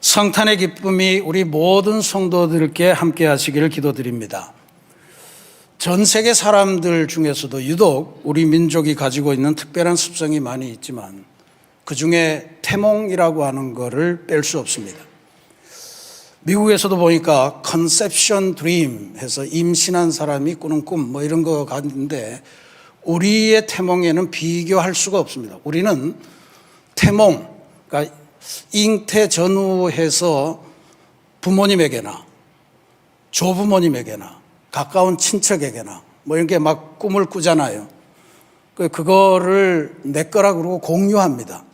성탄의 기쁨이 우리 모든 성도들께 함께 하시기를 기도드립니다. 전 세계 사람들 중에서도 유독 우리 민족이 가지고 있는 특별한 습성이 많이 있지만 그 중에 태몽이라고 하는 것을 뺄 수 없습니다. 미국에서도 보니까 컨셉션 드림 해서 임신한 사람이 꾸는 꿈 이런 거 같은데 우리의 태몽에는 비교할 수가 없습니다. 우리는 태몽, 그러니까 잉태 전후해서 부모님에게나 조부모님에게나 가까운 친척에게나 이렇게 막 꿈을 꾸잖아요. 그거를 내 거라 그러고 공유합니다.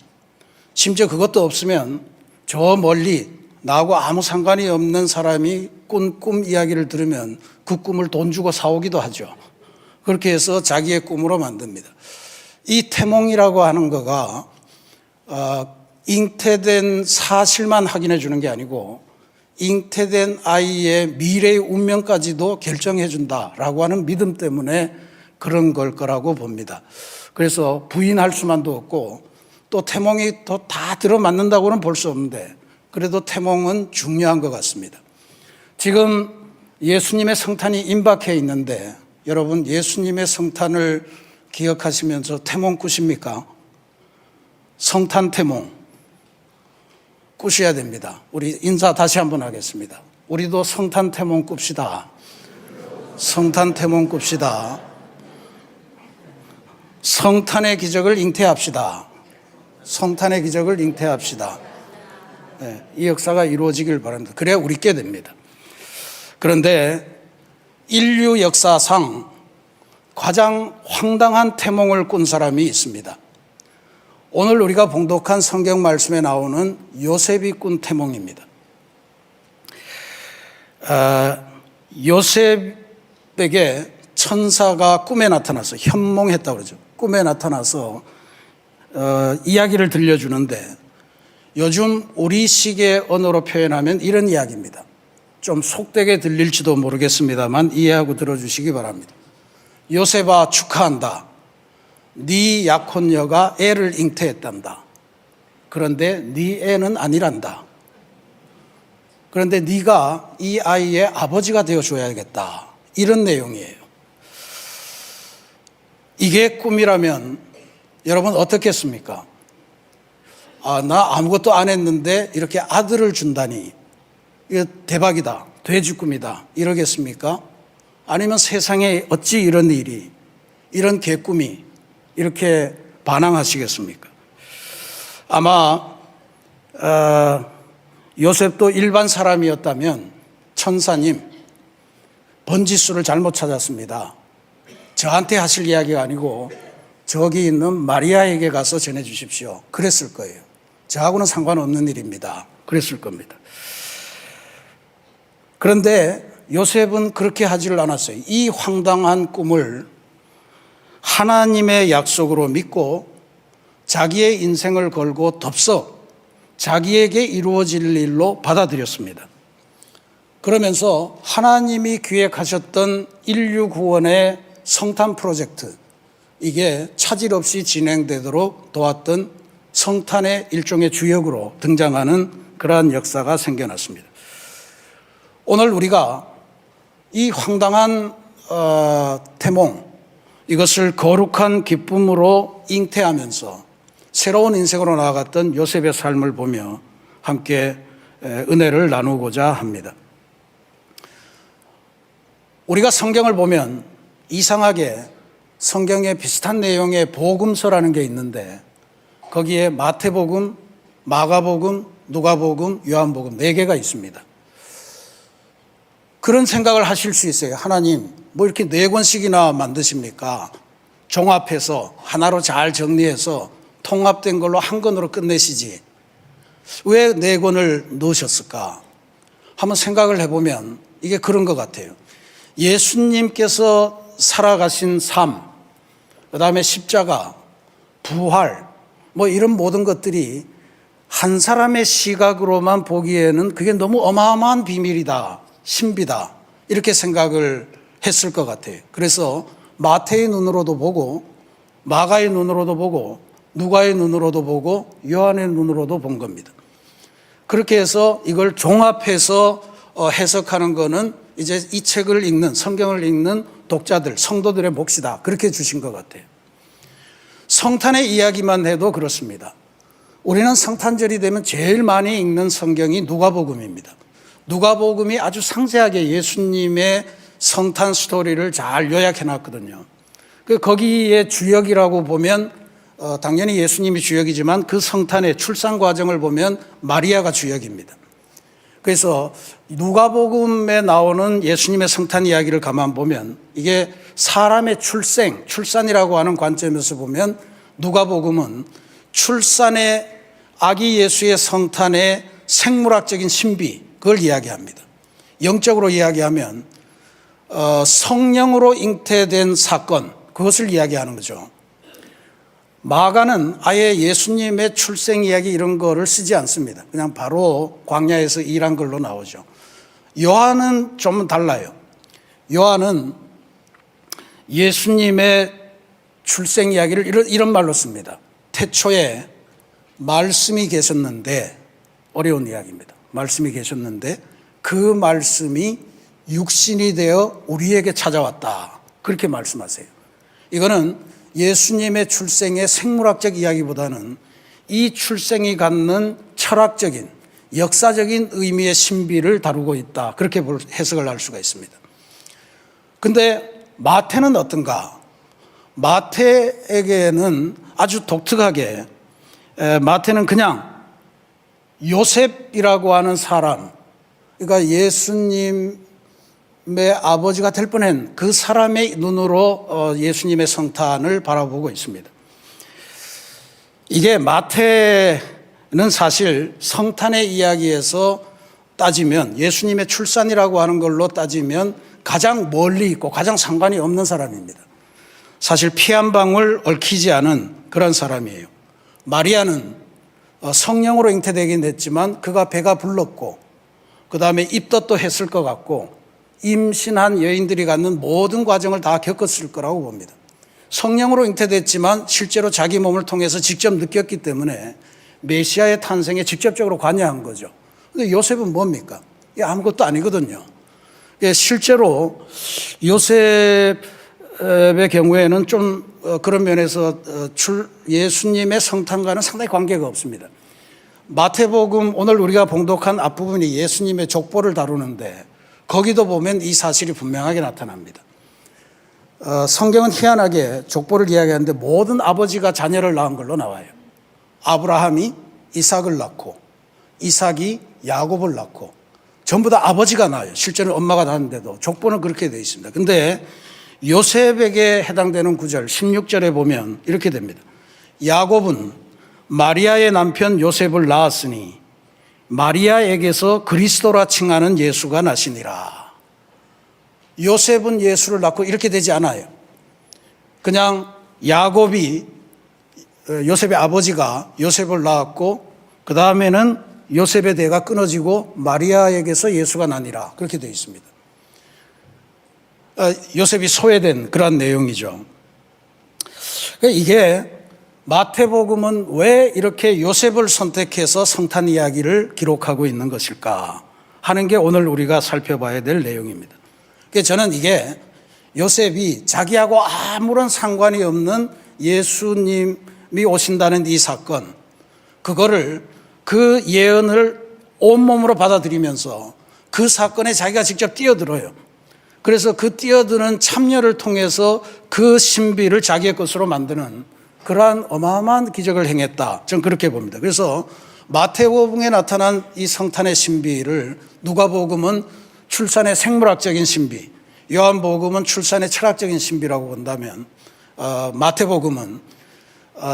심지어 그것도 없으면 저 멀리 나하고 아무 상관이 없는 사람이 꾼 꿈 이야기를 들으면 그 꿈을 돈 주고 사오기도 하죠. 그렇게 해서 자기의 꿈으로 만듭니다. 이 태몽이라고 하는 거가 잉태된 사실만 확인해 주는 게 아니고 잉태된 아이의 미래의 운명까지도 결정해 준다라고 하는 믿음 때문에 그런 걸 거라고 봅니다. 그래서 부인할 수만도 없고 또 태몽이 또 다 들어맞는다고는 볼 수 없는데 그래도 태몽은 중요한 것 같습니다. 지금 예수님의 성탄이 임박해 있는데 여러분 예수님의 성탄을 기억하시면서 태몽 꾸십니까? 성탄 태몽 꾸셔야 됩니다. 우리 인사 다시 한번 하겠습니다. 우리도 성탄 태몽 꿉시다. 성탄 태몽 꿉시다. 성탄의 기적을 잉태합시다. 성탄의 기적을 잉태합시다. 네, 이 역사가 이루어지길 바랍니다. 그래야 우리께 됩니다. 그런데 인류 역사상 가장 황당한 태몽을 꾼 사람이 있습니다. 오늘 우리가 봉독한 성경 말씀에 나오는 요셉이 꾼 태몽입니다. 요셉에게 천사가 꿈에 나타나서 현몽했다고 그러죠. 꿈에 나타나서 이야기를 들려주는데 요즘 우리식의 언어로 표현하면 이런 이야기입니다. 좀 속되게 들릴지도 모르겠습니다만 이해하고 들어주시기 바랍니다. 요셉아 축하한다. 네 약혼녀가 애를 잉태했단다. 그런데 네 애는 아니란다. 그런데 네가 이 아이의 아버지가 되어줘야겠다. 이런 내용이에요. 이게 꿈이라면 여러분 어떻겠습니까? 나 아무것도 안 했는데 이렇게 아들을 준다니 이거 대박이다. 돼지 꿈이다. 이러겠습니까? 아니면 세상에 어찌 이런 일이 이런 개꿈이 이렇게 반항하시겠습니까? 아마 요셉도 일반 사람이었다면 천사님 번지수를 잘못 찾았습니다. 저한테 하실 이야기가 아니고 저기 있는 마리아에게 가서 전해 주십시오. 그랬을 거예요. 저하고는 상관없는 일입니다. 그랬을 겁니다. 그런데 요셉은 그렇게 하지를 않았어요. 이 황당한 꿈을 하나님의 약속으로 믿고 자기의 인생을 걸고 덥석 자기에게 이루어질 일로 받아들였습니다. 그러면서 하나님이 기획하셨던 인류 구원의 성탄 프로젝트, 이게 차질 없이 진행되도록 도왔던 성탄의 일종의 주역으로 등장하는 그러한 역사가 생겨났습니다. 오늘 우리가 이 황당한 태몽, 이것을 거룩한 기쁨으로 잉태하면서 새로운 인생으로 나아갔던 요셉의 삶을 보며 함께 은혜를 나누고자 합니다. 우리가 성경을 보면 이상하게 성경에 비슷한 내용의 복음서라는 게 있는데 거기에 마태복음, 마가복음, 누가복음, 요한복음 4개가 있습니다. 그런 생각을 하실 수 있어요. 하나님, 이렇게 4권씩이나 만드십니까? 종합해서 하나로 잘 정리해서 통합된 걸로 한 권으로 끝내시지. 왜 4권을 넣으셨을까? 한번 생각을 해보면 이게 그런 것 같아요. 예수님께서 살아가신 삶, 그 다음에 십자가, 부활, 이런 모든 것들이 한 사람의 시각으로만 보기에는 그게 너무 어마어마한 비밀이다, 신비다, 이렇게 생각을 했을 것 같아요. 그래서 마태의 눈으로도 보고 마가의 눈으로도 보고 누가의 눈으로도 보고 요한의 눈으로도 본 겁니다. 그렇게 해서 이걸 종합해서 해석하는 거는 이제 이 책을 읽는, 성경을 읽는 독자들, 성도들의 몫이다. 그렇게 주신 것 같아요. 성탄의 이야기만 해도 그렇습니다. 우리는 성탄절이 되면 제일 많이 읽는 성경이 누가복음입니다. 누가복음이 아주 상세하게 예수님의 성탄 스토리를 잘 요약해 놨거든요. 거기에 주역이라고 보면 당연히 예수님이 주역이지만 그 성탄의 출산 과정을 보면 마리아가 주역입니다. 그래서 누가복음에 나오는 예수님의 성탄 이야기를 가만 보면 이게 사람의 출산이라고 하는 관점에서 보면 누가복음은 출산의 아기 예수의 성탄의 생물학적인 신비, 그걸 이야기합니다. 영적으로 이야기하면 성령으로 잉태된 사건, 그것을 이야기하는 거죠. 마가는 아예 예수님의 출생 이야기 이런 거를 쓰지 않습니다. 그냥 바로 광야에서 일한 걸로 나오죠. 요한은 좀 달라요. 요한은 예수님의 출생 이야기를 이런 말로 씁니다. 태초에 말씀이 계셨는데, 어려운 이야기입니다. 말씀이 계셨는데 그 말씀이 육신이 되어 우리에게 찾아왔다. 그렇게 말씀하세요. 이거는 예수님의 출생의 생물학적 이야기보다는 이 출생이 갖는 철학적인, 역사적인 의미의 신비를 다루고 있다. 그렇게 해석을 할 수가 있습니다. 근데 마태는 어떤가? 마태에게는 아주 독특하게 마태는 그냥 요셉이라고 하는 사람, 그러니까 예수님의 아버지가 될 뻔한 그 사람의 눈으로 예수님의 성탄을 바라보고 있습니다. 이게 마태는 사실 성탄의 이야기에서 따지면 예수님의 출산이라고 하는 걸로 따지면 가장 멀리 있고 가장 상관이 없는 사람입니다. 사실 피 한 방울 얽히지 않은 그런 사람이에요. 마리아는 성령으로 잉태되긴 했지만 그가 배가 불렀고 그 다음에 입덧도 했을 것 같고 임신한 여인들이 갖는 모든 과정을 다 겪었을 거라고 봅니다. 성령으로 잉태됐지만 실제로 자기 몸을 통해서 직접 느꼈기 때문에 메시아의 탄생에 직접적으로 관여한 거죠. 근데 요셉은 뭡니까? 이게 아무것도 아니거든요. 실제로 요셉의 경우에는 좀 그런 면에서 예수님의 성탄과는 상당히 관계가 없습니다. 마태복음 오늘 우리가 봉독한 앞부분이 예수님의 족보를 다루는데 거기도 보면 이 사실이 분명하게 나타납니다. 성경은 희한하게 족보를 이야기하는데 모든 아버지가 자녀를 낳은 걸로 나와요. 아브라함이 이삭을 낳고 이삭이 야곱을 낳고 전부 다 아버지가 낳아요. 실제는 엄마가 낳았는데도 족보는 그렇게 되어 있습니다. 근데 요셉에게 해당되는 구절 16절에 보면 이렇게 됩니다. 야곱은 마리아의 남편 요셉을 낳았으니 마리아에게서 그리스도라 칭하는 예수가 나시니라. 요셉은 예수를 낳고 이렇게 되지 않아요. 그냥 야곱이 요셉의 아버지가 요셉을 낳았고 그 다음에는 요셉의 대가 끊어지고 마리아에게서 예수가 나니라. 그렇게 되어 있습니다. 요셉이 소외된 그런 내용이죠. 이게 마태복음은 왜 이렇게 요셉을 선택해서 성탄 이야기를 기록하고 있는 것일까 하는 게 오늘 우리가 살펴봐야 될 내용입니다. 저는 이게 요셉이 자기하고 아무런 상관이 없는 예수님이 오신다는 이 사건, 그거를 그 예언을 온몸으로 받아들이면서 그 사건에 자기가 직접 뛰어들어요. 그래서 그 뛰어드는 참여를 통해서 그 신비를 자기의 것으로 만드는 그러한 어마어마한 기적을 행했다. 저는 그렇게 봅니다. 그래서 마태복음에 나타난 이 성탄의 신비를 누가복음은 출산의 생물학적인 신비, 요한복음은 출산의 철학적인 신비라고 본다면 마태복음은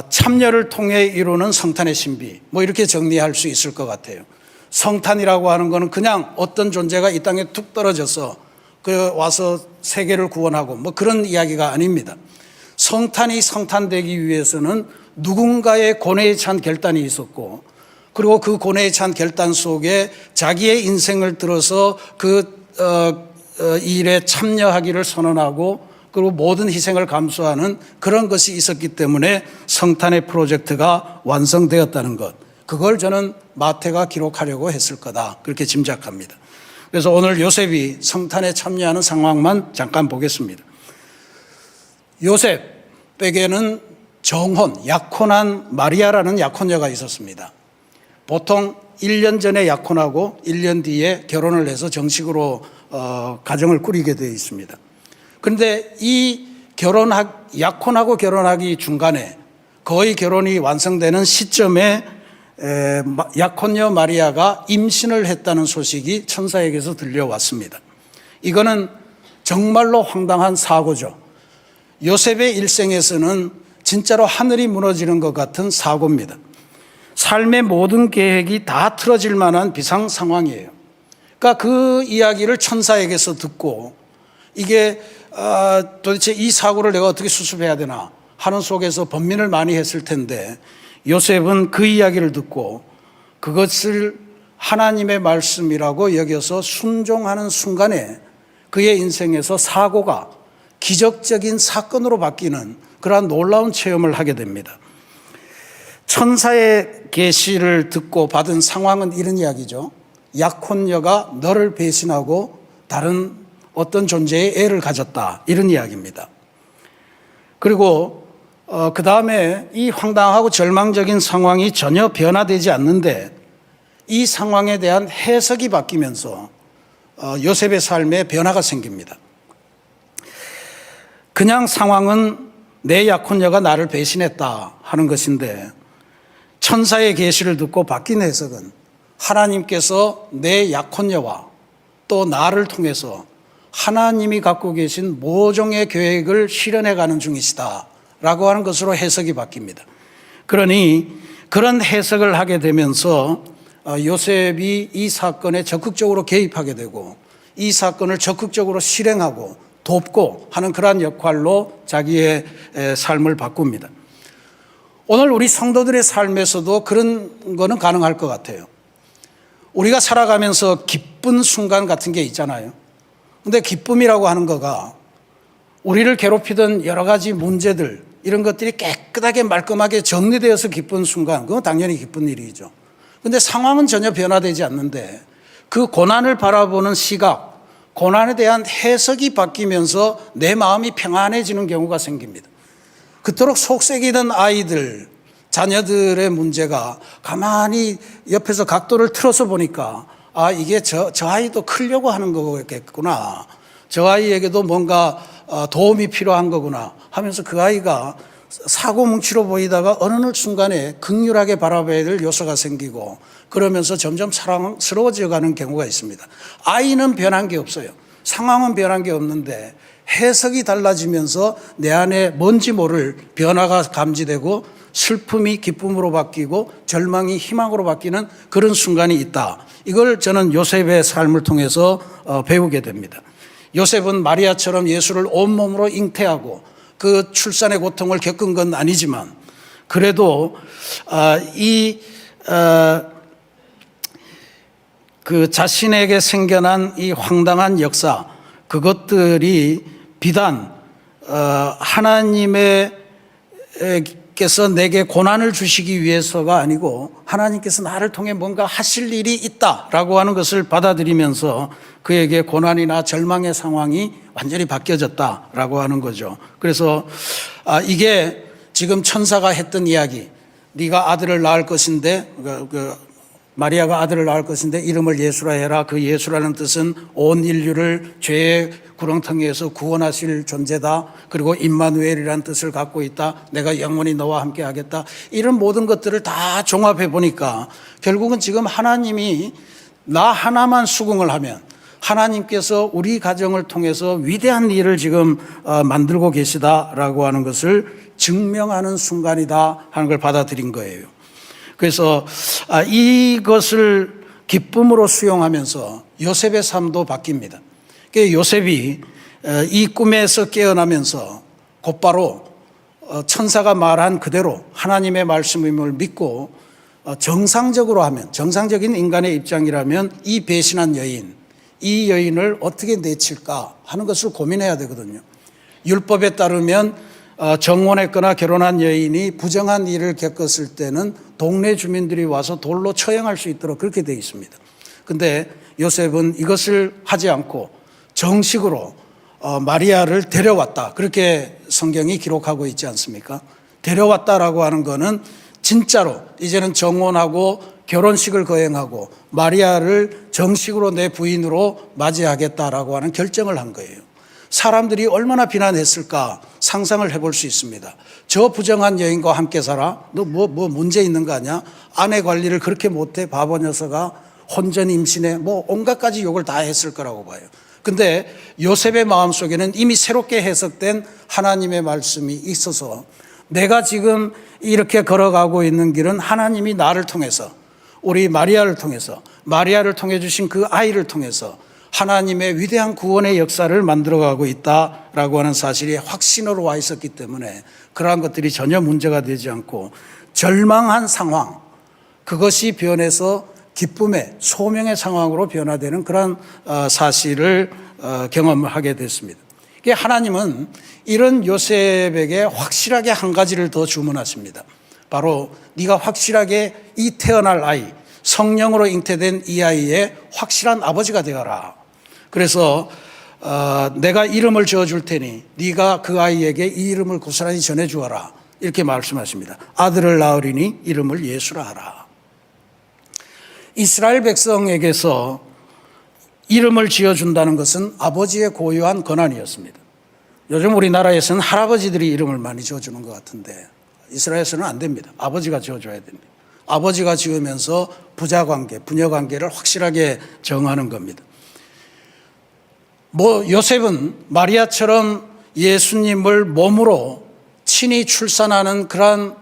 참여를 통해 이루는 성탄의 신비, 뭐 이렇게 정리할 수 있을 것 같아요. 성탄이라고 하는 것은 그냥 어떤 존재가 이 땅에 툭 떨어져서 와서 세계를 구원하고 뭐 그런 이야기가 아닙니다. 성탄이 성탄되기 위해서는 누군가의 고뇌에 찬 결단이 있었고 그리고 그 고뇌에 찬 결단 속에 자기의 인생을 들어서 그 일에 참여하기를 선언하고 그리고 모든 희생을 감수하는 그런 것이 있었기 때문에 성탄의 프로젝트가 완성되었다는 것. 그걸 저는 마태가 기록하려고 했을 거다, 그렇게 짐작합니다. 그래서 오늘 요셉이 성탄에 참여하는 상황만 잠깐 보겠습니다. 요셉에게는 정혼, 약혼한 마리아라는 약혼녀가 있었습니다. 보통 1년 전에 약혼하고 1년 뒤에 결혼을 해서 정식으로 가정을 꾸리게 되어 있습니다. 그런데 이 약혼하고 결혼하기 중간에 거의 결혼이 완성되는 시점에 약혼녀 마리아가 임신을 했다는 소식이 천사에게서 들려왔습니다. 이거는 정말로 황당한 사고죠. 요셉의 일생에서는 진짜로 하늘이 무너지는 것 같은 사고입니다. 삶의 모든 계획이 다 틀어질 만한 비상 상황이에요. 그러니까 그 이야기를 천사에게서 듣고 이게 도대체 이 사고를 내가 어떻게 수습해야 되나 하는 속에서 번민을 많이 했을 텐데, 요셉은 그 이야기를 듣고 그것을 하나님의 말씀이라고 여겨서 순종하는 순간에 그의 인생에서 사고가 기적적인 사건으로 바뀌는 그러한 놀라운 체험을 하게 됩니다. 천사의 계시를 듣고 받은 상황은 이런 이야기죠. 약혼녀가 너를 배신하고 다른 어떤 존재의 애를 가졌다, 이런 이야기입니다. 그리고 그 다음에 이 황당하고 절망적인 상황이 전혀 변화되지 않는데 이 상황에 대한 해석이 바뀌면서 요셉의 삶에 변화가 생깁니다. 그냥 상황은 내 약혼녀가 나를 배신했다 하는 것인데, 천사의 계시를 듣고 바뀐 해석은 하나님께서 내 약혼녀와 또 나를 통해서 하나님이 갖고 계신 모종의 계획을 실현해가는 중이시다 라고 하는 것으로 해석이 바뀝니다. 그러니 그런 해석을 하게 되면서 요셉이 이 사건에 적극적으로 개입하게 되고 이 사건을 적극적으로 실행하고 돕고 하는 그러한 역할로 자기의 삶을 바꿉니다. 오늘 우리 성도들의 삶에서도 그런 거는 가능할 것 같아요. 우리가 살아가면서 기쁜 순간 같은 게 있잖아요. 근데 기쁨이라고 하는 거가 우리를 괴롭히던 여러 가지 문제들, 이런 것들이 깨끗하게 말끔하게 정리되어서 기쁜 순간, 그건 당연히 기쁜 일이죠. 근데 상황은 전혀 변화되지 않는데 그 고난을 바라보는 시각, 고난에 대한 해석이 바뀌면서 내 마음이 평안해지는 경우가 생깁니다. 그토록 속색이던 아이들, 자녀들의 문제가 가만히 옆에서 각도를 틀어서 보니까 이게 저 아이도 크려고 하는 거겠구나, 저 아이에게도 뭔가 도움이 필요한 거구나 하면서 그 아이가 사고뭉치로 보이다가 어느 순간에 극률하게 바라봐야 될 요소가 생기고 그러면서 점점 사랑스러워져 가는 경우가 있습니다. 아이는 변한 게 없어요. 상황은 변한 게 없는데 해석이 달라지면서 내 안에 뭔지 모를 변화가 감지되고 슬픔이 기쁨으로 바뀌고 절망이 희망으로 바뀌는 그런 순간이 있다. 이걸 저는 요셉의 삶을 통해서 배우게 됩니다. 요셉은 마리아처럼 예수를 온몸으로 잉태하고 그 출산의 고통을 겪은 건 아니지만 그래도 그 자신에게 생겨난 이 황당한 역사, 그것들이 비단 하나님께서 내게 고난을 주시기 위해서가 아니고 하나님께서 나를 통해 뭔가 하실 일이 있다라고 하는 것을 받아들이면서 그에게 고난이나 절망의 상황이 완전히 바뀌어졌다라고 하는 거죠. 그래서 이게 지금 천사가 했던 이야기, 네가 아들을 낳을 것인데 마리아가 아들을 낳을 것인데 이름을 예수라 해라. 그 예수라는 뜻은 온 인류를 죄의 구렁텅이에서 구원하실 존재다. 그리고 임마누엘이라는 뜻을 갖고 있다. 내가 영원히 너와 함께 하겠다. 이런 모든 것들을 다 종합해 보니까 결국은 지금 하나님이 나 하나만 수긍을 하면 하나님께서 우리 가정을 통해서 위대한 일을 지금 만들고 계시다라고 하는 것을 증명하는 순간이다 하는 걸 받아들인 거예요. 그래서 이것을 기쁨으로 수용하면서 요셉의 삶도 바뀝니다. 요셉이 이 꿈에서 깨어나면서 곧바로 천사가 말한 그대로 하나님의 말씀임을 믿고 정상적으로 하면, 정상적인 인간의 입장이라면 이 배신한 여인, 이 여인을 어떻게 내칠까 하는 것을 고민해야 되거든요. 율법에 따르면 정혼했거나 결혼한 여인이 부정한 일을 겪었을 때는 동네 주민들이 와서 돌로 처형할 수 있도록 그렇게 되어 있습니다. 그런데 요셉은 이것을 하지 않고 정식으로 마리아를 데려왔다. 그렇게 성경이 기록하고 있지 않습니까? 데려왔다라고 하는 거는 진짜로 이제는 정혼하고 결혼식을 거행하고 마리아를 정식으로 내 부인으로 맞이하겠다라고 하는 결정을 한 거예요. 사람들이 얼마나 비난했을까 상상을 해볼 수 있습니다. 저 부정한 여인과 함께 살아? 너 뭐 문제 있는 거 아니야? 아내 관리를 그렇게 못해? 바보 녀석아? 혼전 임신해? 뭐 온갖 가지 욕을 다 했을 거라고 봐요. 근데 요셉의 마음속에는 이미 새롭게 해석된 하나님의 말씀이 있어서 내가 지금 이렇게 걸어가고 있는 길은 하나님이 나를 통해서 우리 마리아를 통해 주신 그 아이를 통해서 하나님의 위대한 구원의 역사를 만들어가고 있다라고 하는 사실이 확신으로 와 있었기 때문에 그러한 것들이 전혀 문제가 되지 않고 절망한 상황, 그것이 변해서 기쁨의 소명의 상황으로 변화되는 그런 사실을 경험하게 됐습니다. 하나님은 이런 요셉에게 확실하게 한 가지를 더 주문하십니다. 바로 네가 확실하게 이 태어날 아이, 성령으로 잉태된 이 아이의 확실한 아버지가 되어라. 그래서 내가 이름을 지어줄 테니 네가 그 아이에게 이 이름을 고스란히 전해주어라. 이렇게 말씀하십니다. 아들을 낳으리니 이름을 예수라 하라. 이스라엘 백성에게서 이름을 지어준다는 것은 아버지의 고유한 권한이었습니다. 요즘 우리나라에서는 할아버지들이 이름을 많이 지어주는 것 같은데 이스라엘에서는 안 됩니다. 아버지가 지어줘야 됩니다. 아버지가 지으면서 부자관계, 부녀관계를 확실하게 정하는 겁니다. 요셉은 마리아처럼 예수님을 몸으로 친히 출산하는 그런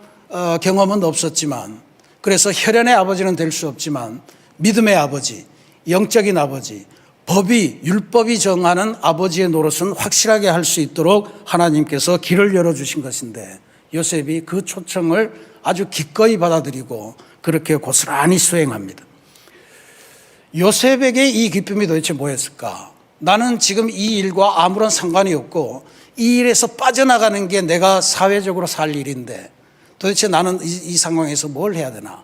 경험은 없었지만, 그래서 혈연의 아버지는 될 수 없지만 믿음의 아버지, 영적인 아버지, 율법이 정하는 아버지의 노릇은 확실하게 할 수 있도록 하나님께서 길을 열어주신 것인데 요셉이 그 초청을 아주 기꺼이 받아들이고 그렇게 고스란히 수행합니다. 요셉에게 이 기쁨이 도대체 뭐였을까? 나는 지금 이 일과 아무런 상관이 없고 이 일에서 빠져나가는 게 내가 사회적으로 살 일인데 도대체 나는 이 상황에서 뭘 해야 되나?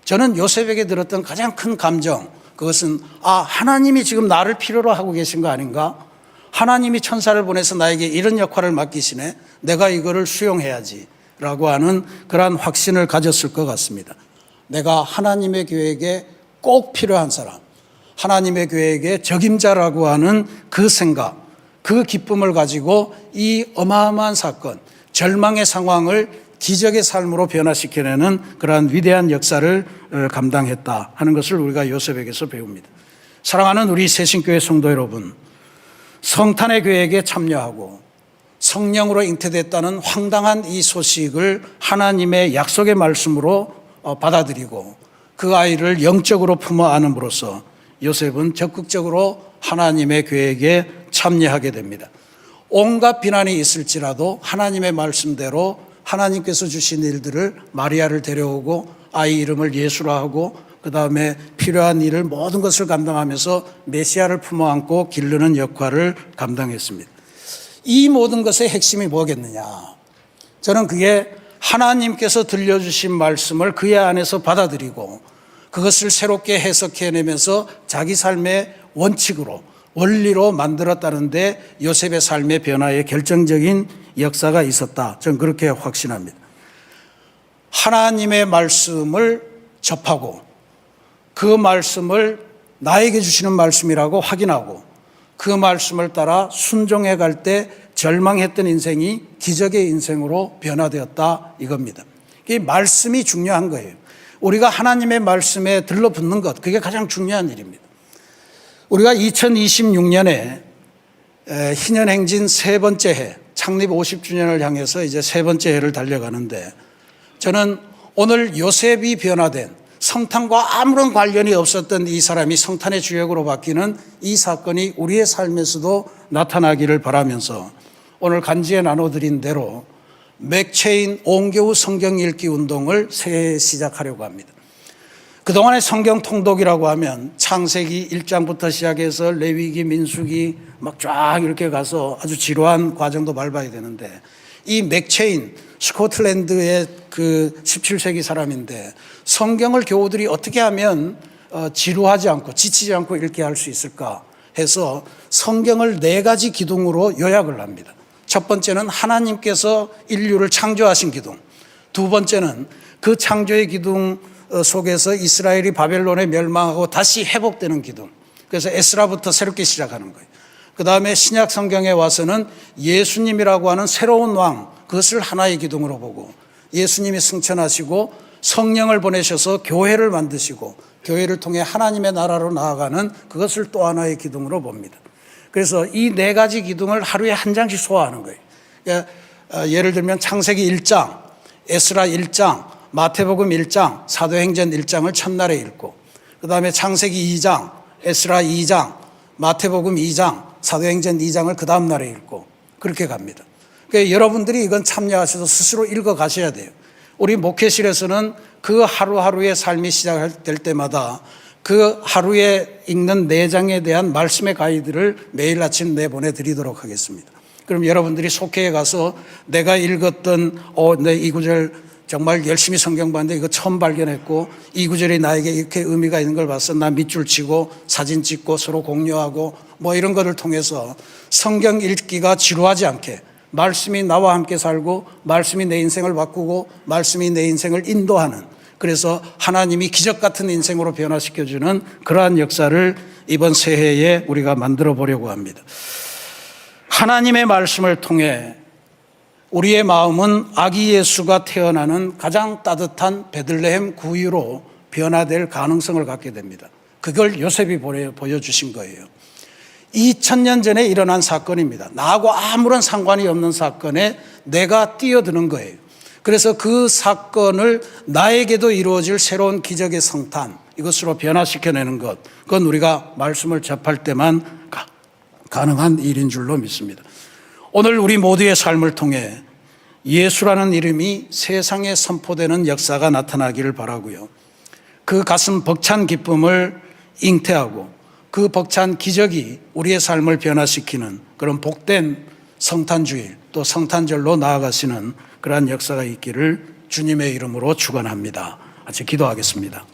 저는 요셉에게 들었던 가장 큰 감정, 그것은 하나님이 지금 나를 필요로 하고 계신 거 아닌가? 하나님이 천사를 보내서 나에게 이런 역할을 맡기시네. 내가 이거를 수용해야지 라고 하는 그러한 확신을 가졌을 것 같습니다. 내가 하나님의 계획에 꼭 필요한 사람, 하나님의 계획의 적임자라고 하는 그 생각, 그 기쁨을 가지고 이 어마어마한 사건, 절망의 상황을 기적의 삶으로 변화시켜내는 그러한 위대한 역사를 감당했다 하는 것을 우리가 요셉에게서 배웁니다. 사랑하는 우리 새신교회 성도 여러분, 성탄의 계획에 참여하고 성령으로 잉태됐다는 황당한 이 소식을 하나님의 약속의 말씀으로 받아들이고 그 아이를 영적으로 품어 안음으로써 요셉은 적극적으로 하나님의 계획에 참여하게 됩니다. 온갖 비난이 있을지라도 하나님의 말씀대로 하나님께서 주신 일들을 마리아를 데려오고 아이 이름을 예수라 하고 그 다음에 필요한 일을 모든 것을 감당하면서 메시아를 품어 안고 기르는 역할을 감당했습니다. 이 모든 것의 핵심이 뭐겠느냐? 저는 그게 하나님께서 들려주신 말씀을 그의 안에서 받아들이고 그것을 새롭게 해석해내면서 자기 삶의 원칙으로 원리로 만들었다는데 요셉의 삶의 변화에 결정적인 역사가 있었다. 저는 그렇게 확신합니다. 하나님의 말씀을 접하고 그 말씀을 나에게 주시는 말씀이라고 확인하고 그 말씀을 따라 순종해 갈 때 절망했던 인생이 기적의 인생으로 변화되었다 이겁니다. 이 말씀이 중요한 거예요. 우리가 하나님의 말씀에 들러붙는 것, 그게 가장 중요한 일입니다. 우리가 2026년에 희년행진 세 번째 해, 창립 50주년을 향해서 이제 세 번째 해를 달려가는데 저는 오늘 요셉이 변화된 성탄과 아무런 관련이 없었던 이 사람이 성탄의 주역으로 바뀌는 이 사건이 우리의 삶에서도 나타나기를 바라면서 오늘 간지에 나눠드린 대로 맥체인 옹겨우 성경 읽기 운동을 새해 시작하려고 합니다. 그동안의 성경 통독이라고 하면 창세기 1장부터 시작해서 레위기, 민수기 막 쫙 이렇게 가서 아주 지루한 과정도 밟아야 되는데 이 맥체인 스코틀랜드의 그 17세기 사람인데 성경을 교우들이 어떻게 하면 지루하지 않고 지치지 않고 읽게 할 수 있을까 해서 성경을 4가지 기둥으로 요약을 합니다. 첫 번째는 하나님께서 인류를 창조하신 기둥. 두 번째는 그 창조의 기둥 속에서 이스라엘이 바벨론에 멸망하고 다시 회복되는 기둥. 그래서 에스라부터 새롭게 시작하는 거예요. 그 다음에 신약 성경에 와서는 예수님이라고 하는 새로운 왕, 그것을 하나의 기둥으로 보고 예수님이 승천하시고 성령을 보내셔서 교회를 만드시고 교회를 통해 하나님의 나라로 나아가는 그것을 또 하나의 기둥으로 봅니다. 그래서 이 4가지 기둥을 하루에 한 장씩 소화하는 거예요. 그러니까 예를 들면 창세기 1장, 에스라 1장, 마태복음 1장, 사도행전 1장을 첫날에 읽고 그 다음에 창세기 2장, 에스라 2장, 마태복음 2장, 사도행전 2장을 그 다음 날에 읽고 그렇게 갑니다. 그러니까 여러분들이 이건 참여하셔서 스스로 읽어 가셔야 돼요. 우리 목회실에서는 그 하루하루의 삶이 시작될 때마다 그 하루에 읽는 4장에 대한 말씀의 가이드를 매일 아침 내보내 드리도록 하겠습니다. 그럼 여러분들이 속회에 가서 내가 읽었던 내 이 구절 정말 열심히 성경 봤는데 이거 처음 발견했고 이 구절이 나에게 이렇게 의미가 있는 걸 봤어. 나 밑줄 치고 사진 찍고 서로 공유하고 뭐 이런 것을 통해서 성경 읽기가 지루하지 않게 말씀이 나와 함께 살고 말씀이 내 인생을 바꾸고 말씀이 내 인생을 인도하는 그래서 하나님이 기적 같은 인생으로 변화시켜주는 그러한 역사를 이번 새해에 우리가 만들어 보려고 합니다. 하나님의 말씀을 통해 우리의 마음은 아기 예수가 태어나는 가장 따뜻한 베들레헴 구유로 변화될 가능성을 갖게 됩니다. 그걸 요셉이 보여주신 거예요. 2000년 전에 일어난 사건입니다. 나하고 아무런 상관이 없는 사건에 내가 뛰어드는 거예요. 그래서 그 사건을 나에게도 이루어질 새로운 기적의 성탄, 이것으로 변화시켜내는 것, 그건 우리가 말씀을 접할 때만 가능한 일인 줄로 믿습니다. 오늘 우리 모두의 삶을 통해 예수라는 이름이 세상에 선포되는 역사가 나타나기를 바라고요. 그 가슴 벅찬 기쁨을 잉태하고 그 벅찬 기적이 우리의 삶을 변화시키는 그런 복된 성탄주일 또 성탄절로 나아가시는 그러한 역사가 있기를 주님의 이름으로 축원합니다. 같이 기도하겠습니다.